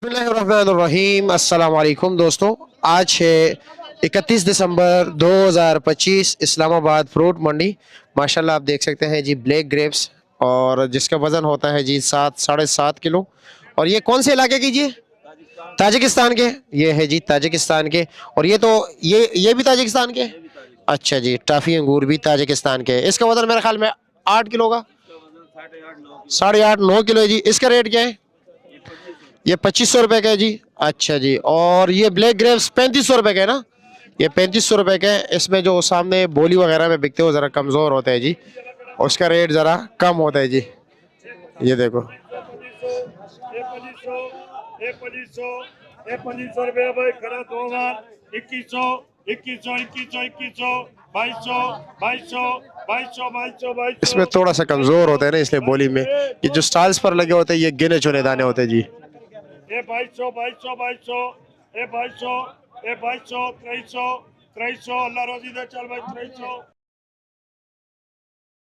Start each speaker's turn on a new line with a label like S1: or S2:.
S1: बिस्मिल्लाहिर्रहमानिर्रहीम। अस्सलाम वालेकुम दोस्तों, आज है 31 दिसंबर 2025। इस्लामाबाद फ्रूट मंडी। माशाल्लाह आप देख सकते हैं जी, ब्लैक ग्रेप्स और जिसका वज़न होता है जी 7 साढ़े 7 किलो। और ये कौन से इलाके की जी? ताजिकिस्तान के। ये है जी ताजिकिस्तान के। और ये तो ये भी ताजिकिस्तान के। अच्छा जी, टाफ़ी अंगूर भी ताजिकिस्तान के। इसका वज़न मेरे ख्याल में 8 किलो का, 8.5 9 किलो है जी। इसका रेट क्या है? ये 2500 रुपये का है जी। अच्छा जी, और ये ब्लैक ग्रेप्स 3500 रुपये का है ना? ये 3500 रुपये का है। इसमें जो सामने बोली वगैरह में बिकते हो ज़रा कमज़ोर होता है जी, उसका रेट ज़रा कम होता है जी। ये देखो, इसमें थोड़ा सा कमज़ोर होता है ना, इसलिए बोली में ये जो स्टॉल्स पर लगे होते हैं ये गिने चुने दाने होते हैं जी।
S2: ए 2200 2200 2200 ए 2200 ए 2200 2300 2300 अल्लाह रोजी दे चल भाई 2300।